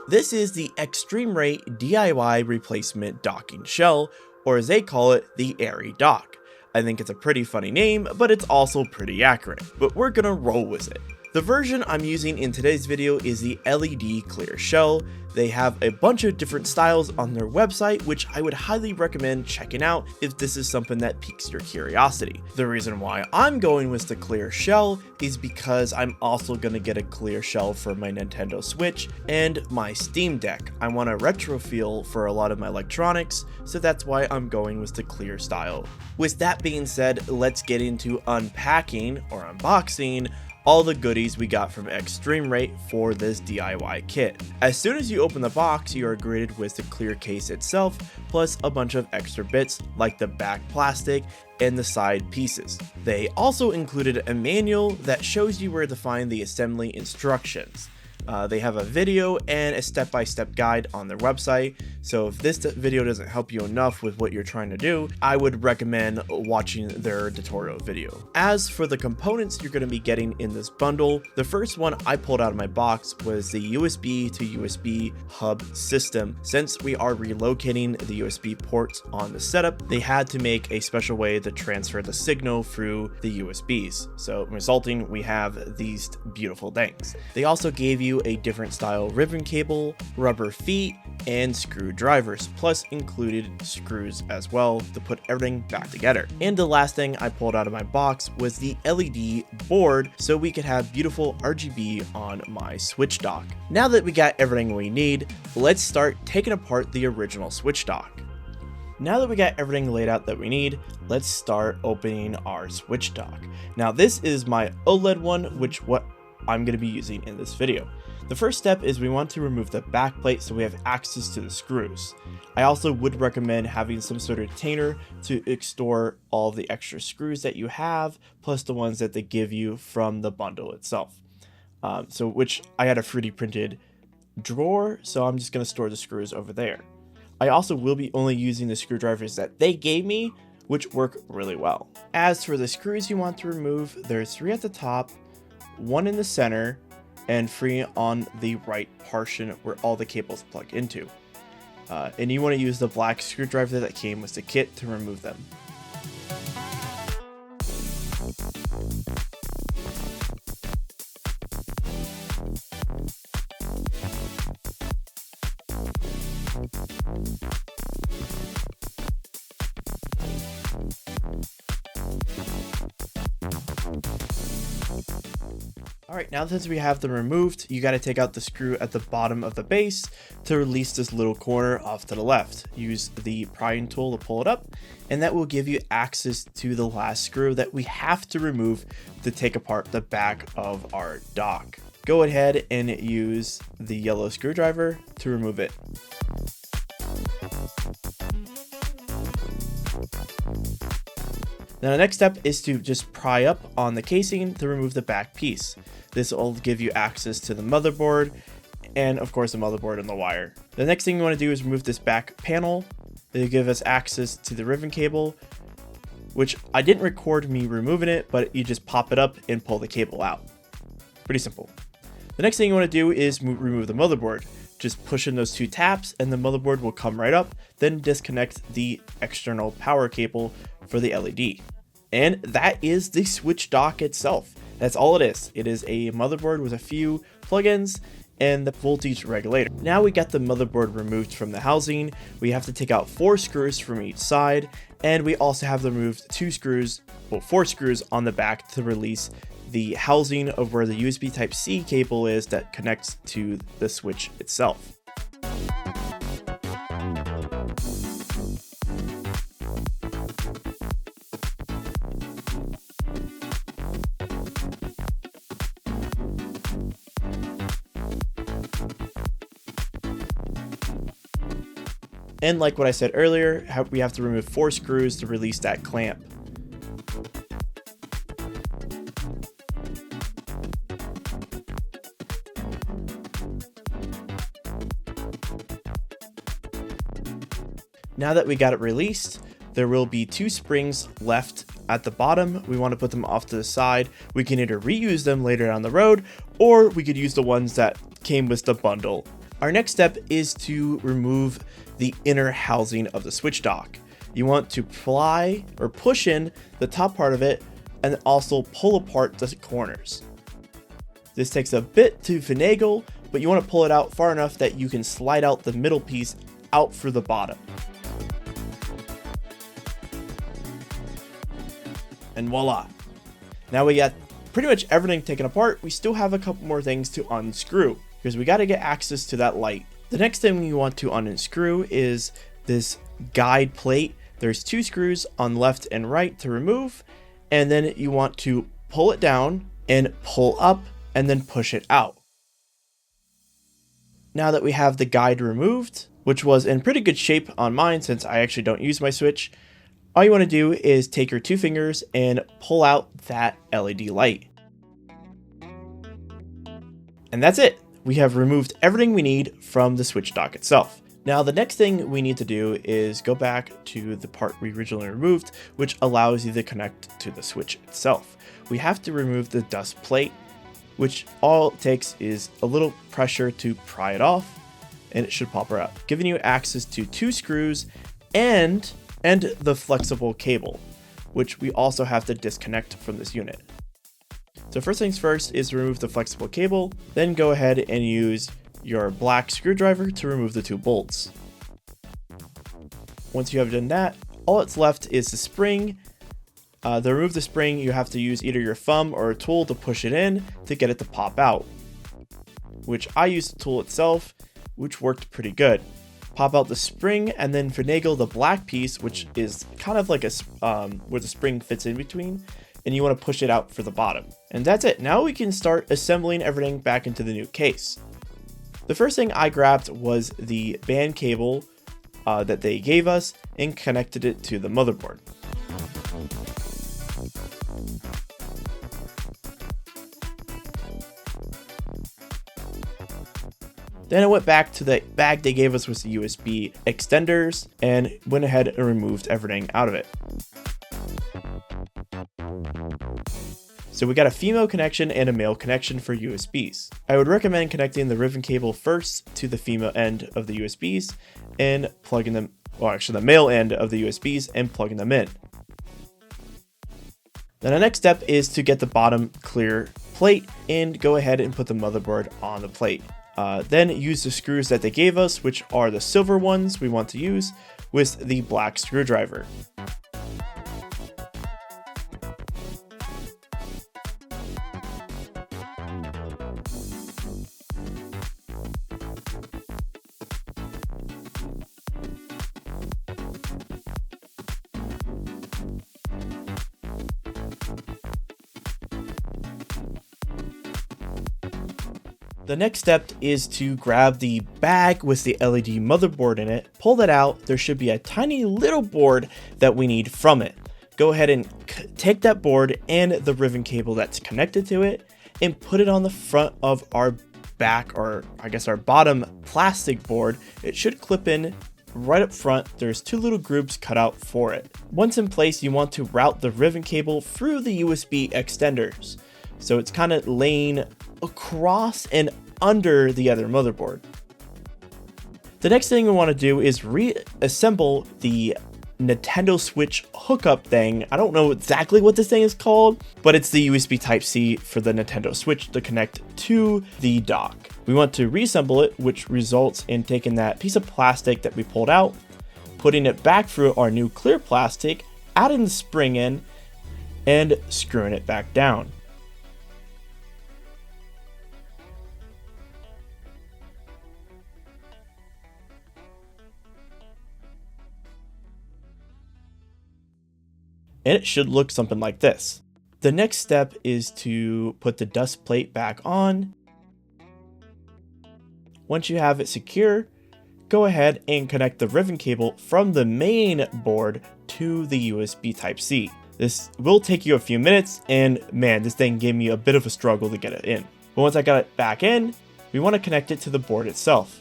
This is the eXtremeRate DIY replacement docking shell, or as they call it, the AiryDock. I think it's a pretty funny name, but it's also pretty accurate, but we're gonna roll with it. The version I'm using in today's video is the LED clear shell. They have a bunch of different styles on their website, which I would highly recommend checking out if this is something that piques your curiosity. The reason why I'm going with the clear shell is because I'm also going to get a clear shell for my Nintendo Switch and my Steam Deck. I want a retro feel for a lot of my electronics, so that's why I'm going with the clear style. With that being said, let's get into unpacking or unboxing all the goodies we got from eXtremeRate for this DIY kit. As soon as you open the box, you are greeted with the clear case itself, plus a bunch of extra bits like the back plastic and the side pieces. They also included a manual that shows you where to find the assembly instructions. They have a video and a step-by-step guide on their website, so if this video doesn't help you enough with what you're trying to do, I would recommend watching their tutorial video. As for the components you're going to be getting in this bundle, the first one I pulled out of my box was the USB to USB hub system. Since we are relocating the USB ports on the setup, they had to make a special way to transfer the signal through the USBs. So resulting, we have these beautiful things. They also gave you a different style ribbon cable, rubber feet, and screwdrivers, plus included screws as well to put everything back together. And the last thing I pulled out of my box was the LED board, so we could have beautiful RGB on my Switch dock. Now that we got everything we need, let's start taking apart the original Switch dock. Now that we got everything laid out that we need, let's start opening our Switch dock. Now this is my OLED one, which I'm going to be using in this video. The first step is we want to remove the back plate so we have access to the screws. I also would recommend having some sort of retainer to store all the extra screws that you have, plus the ones that they give you from the bundle itself. Which I had a 3D printed drawer, so I'm just going to store the screws over there. I also will be only using the screwdrivers that they gave me, which work really well. As for the screws you want to remove, there's 3 at the top, 1 in the center, and 3 on the right portion where all the cables plug into. And you want to use the black screwdriver that came with the kit to remove them. Alright, now since we have them removed, you got to take out the screw at the bottom of the base to release this little corner off to the left. Use the prying tool to pull it up, and that will give you access to the last screw that we have to remove to take apart the back of our dock. Go ahead and use the yellow screwdriver to remove it. Now the next step is to just pry up on the casing to remove the back piece. This will give you access to the motherboard and of course the motherboard and the wire. The next thing you want to do is remove this back panel. It'll give us access to the ribbon cable, which I didn't record me removing it, but you just pop it up and pull the cable out. Pretty simple. The next thing you want to do is remove the motherboard. Just push in those 2 taps and the motherboard will come right up, then disconnect the external power cable for the LED. And that is the Switch dock itself. That's all it is. It is a motherboard with a few plugins and the voltage regulator. Now we got the motherboard removed from the housing. We have to take out 4 screws from each side, and we also have to remove 4 screws on the back to release the housing of where the USB Type-C cable is that connects to the Switch itself. And like what I said earlier, we have to remove 4 screws to release that clamp. Now that we got it released, there will be 2 springs left at the bottom. We want to put them off to the side. We can either reuse them later down the road, or we could use the ones that came with the bundle. Our next step is to remove the inner housing of the switch dock. You want to pry or push in the top part of it and also pull apart the corners. This takes a bit to finagle, but you want to pull it out far enough that you can slide out the middle piece out through the bottom. And voila. Now we got pretty much everything taken apart. We still have a couple more things to unscrew because we got to get access to that light. The next thing you want to unscrew is this guide plate. There's 2 screws on left and right to remove, and then you want to pull it down and pull up and then push it out. Now that we have the guide removed, which was in pretty good shape on mine since I actually don't use my switch, all you want to do is take your 2 fingers and pull out that LED light. And that's it. We have removed everything we need from the switch dock itself. Now the next thing we need to do is go back to the part we originally removed, which allows you to connect to the switch itself. We have to remove the dust plate, which all it takes is a little pressure to pry it off, and it should pop right out, giving you access to 2 screws and the flexible cable, which we also have to disconnect from this unit. So first things first is remove the flexible cable, then go ahead and use your black screwdriver to remove the 2 bolts. Once you have done that, all that's left is the spring. To remove the spring, you have to use either your thumb or a tool to push it in to get it to pop out, which I used the tool itself, which worked pretty good. Pop out the spring and then finagle the black piece, which is kind of like a where the spring fits in between, and you want to push it out for the bottom. And that's it. Now we can start assembling everything back into the new case. The first thing I grabbed was the band cable that they gave us and connected it to the motherboard. Then I went back to the bag they gave us with the USB extenders and went ahead and removed everything out of it. So we got a female connection and a male connection for USBs. I would recommend connecting the ribbon cable first to the female end of the USBs and plugging them, well actually the male end of the USBs and plugging them in. Then the next step is to get the bottom clear plate and go ahead and put the motherboard on the plate. Then use the screws that they gave us, which are the silver ones we want to use, with the black screwdriver. The next step is to grab the bag with the LED motherboard in it, pull that out. There should be a tiny little board that we need from it. Go ahead and take that board and the ribbon cable that's connected to it and put it on the front of our back, or I guess our bottom plastic board. It should clip in right up front. There's 2 little grooves cut out for it. Once in place, you want to route the ribbon cable through the USB extenders. So it's kind of laying across and under the other motherboard. The next thing we want to do is reassemble the Nintendo Switch hookup thing. I don't know exactly what this thing is called, but it's the USB Type-C for the Nintendo Switch to connect to the dock. We want to reassemble it, which results in taking that piece of plastic that we pulled out, putting it back through our new clear plastic, adding the spring in, and screwing it back down. And it should look something like this. The next step is to put the dust plate back on. Once you have it secure, go ahead and connect the ribbon cable from the main board to the USB Type-C. This will take you a few minutes, and man, this thing gave me a bit of a struggle to get it in. But once I got it back in, we want to connect it to the board itself,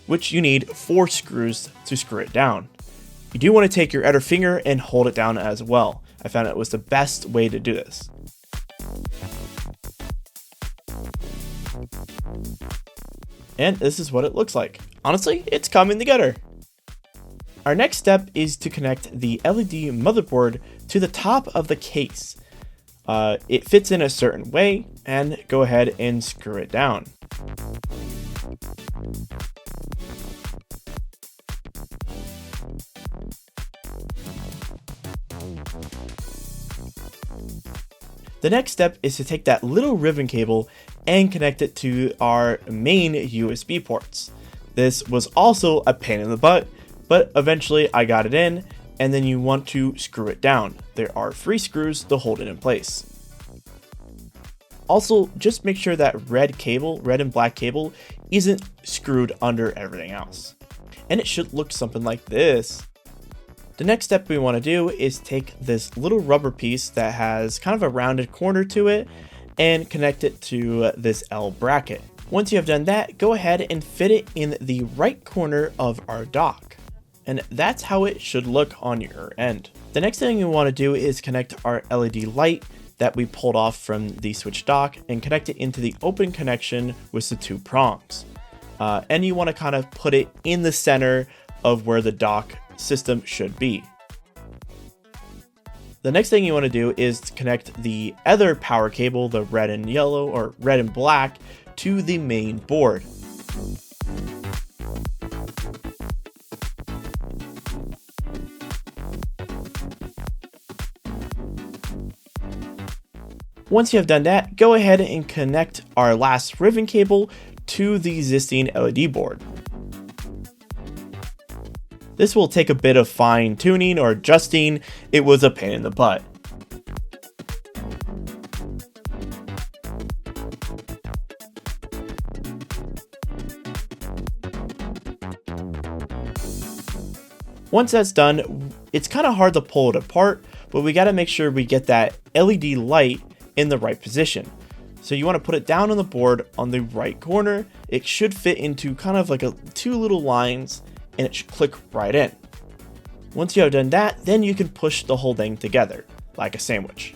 which you need 4 screws to screw it down. You do want to take your other finger and hold it down as well. I found it was the best way to do this. And this is what it looks like. Honestly, it's coming together. Our next step is to connect the LED motherboard to the top of the case. It fits in a certain way, and go ahead and screw it down. The next step is to take that little ribbon cable and connect it to our main USB ports. This was also a pain in the butt, but eventually I got it in, and then you want to screw it down. There are 3 screws to hold it in place. Also, just make sure that red and black cable, isn't screwed under everything else. And it should look something like this. The next step we want to do is take this little rubber piece that has kind of a rounded corner to it and connect it to this L bracket. Once you have done that, go ahead and fit it in the right corner of our dock. And that's how it should look on your end. The next thing you want to do is connect our LED light that we pulled off from the switch dock and connect it into the open connection with the 2 prongs. And you want to kind of put it in the center of where the dock system should be. The next thing you want to do is to connect the other power cable, the red and yellow or red and black, to the main board. Once you have done that, go ahead and connect our last ribbon cable to the existing LED board. This will take a bit of fine tuning or adjusting. It was a pain in the butt. Once that's done, it's kind of hard to pull it apart, but we got to make sure we get that LED light in the right position. So you want to put it down on the board on the right corner. It should fit into kind of like 2 little lines, and it should click right in. Once you have done that, then you can push the whole thing together like a sandwich.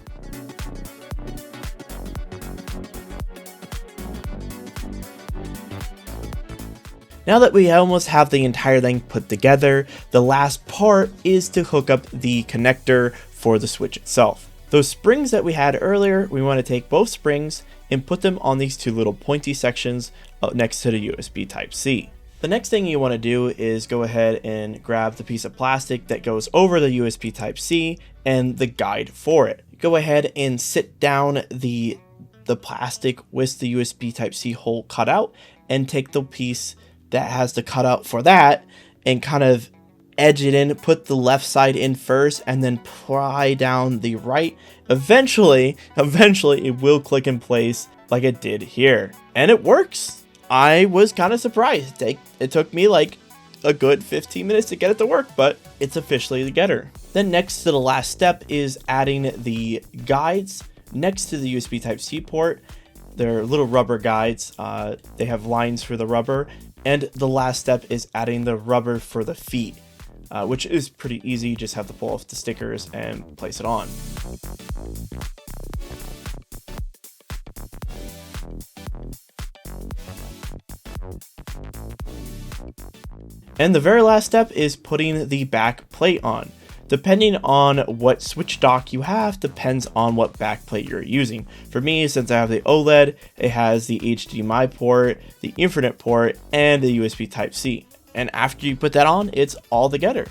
Now that we almost have the entire thing put together, the last part is to hook up the connector for the switch itself. Those springs that we had earlier, we want to take both springs and put them on these 2 little pointy sections next to the USB Type-C. The next thing you want to do is go ahead and grab the piece of plastic that goes over the USB Type-C and the guide for it. Go ahead and sit down the plastic with the USB Type-C hole cut out and take the piece that has the cutout for that and kind of edge it in, put the left side in first and then pry down the right. Eventually it will click in place like it did here. And it works. I was kind of surprised. It took me like a good 15 minutes to get it to work, but it's officially together. Then next to the last step is adding the guides next to the USB Type-C port. They're little rubber guides. They have lines for the rubber. And the last step is adding the rubber for the feet, which is pretty easy. You just have to pull off the stickers and place it on. And the very last step is putting the back plate on. Depending on what switch dock you have, depends on what back plate you're using. For me, since I have the OLED, it has the HDMI port, the Ethernet port, and the USB Type-C. And after you put that on, it's all together.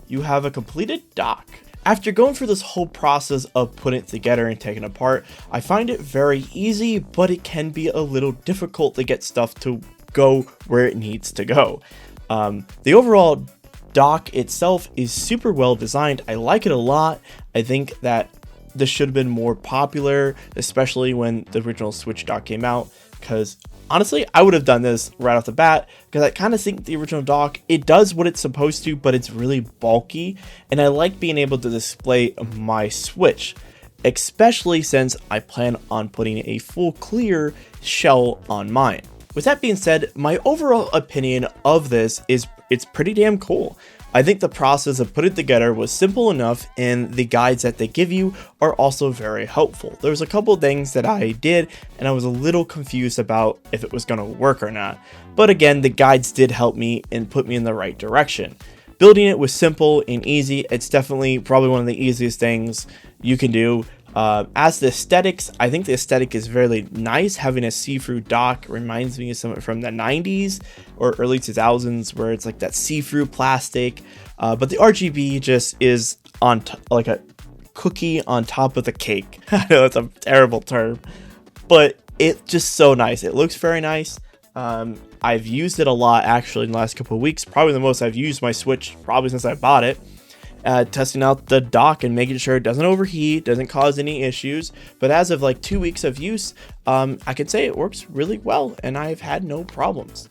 You have a completed dock. After going through this whole process of putting it together and taking it apart, I find it very easy, but it can be a little difficult to get stuff to go where it needs to go. The overall dock itself is super well designed. I like it a lot. I think that this should have been more popular, especially when the original Switch dock came out, because honestly, I would have done this right off the bat, because I kind of think the original dock, it does what it's supposed to, but it's really bulky, and I like being able to display my Switch, especially since I plan on putting a full clear shell on mine. With that being said, my overall opinion of this is it's pretty damn cool. I think the process of putting it together was simple enough, and the guides that they give you are also very helpful. There's a couple things that I did and I was a little confused about if it was going to work or not. But again, the guides did help me and put me in the right direction. Building it was simple and easy. It's definitely probably one of the easiest things you can do. As the aesthetics, I think the aesthetic is very nice. Having a see-through dock reminds me of something from the 90s or early 2000s where it's like that see-through plastic. But the RGB just is on like a cookie on top of the cake. I know it's a terrible term, but it's just so nice. It looks very nice. I've used it a lot actually in the last couple of weeks. Probably the most I've used my Switch probably since I bought it. Testing out the dock and making sure it doesn't overheat, doesn't cause any issues. But as of like 2 weeks of use, I can say it works really well and I've had no problems.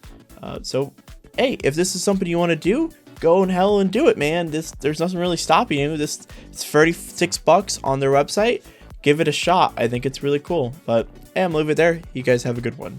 So hey, if this is something you want to do, go in hell and do it, man. There's nothing really stopping you. It's $36 on their website. Give it a shot. I think it's really cool. But hey, I'm gonna leave it there. You guys have a good one.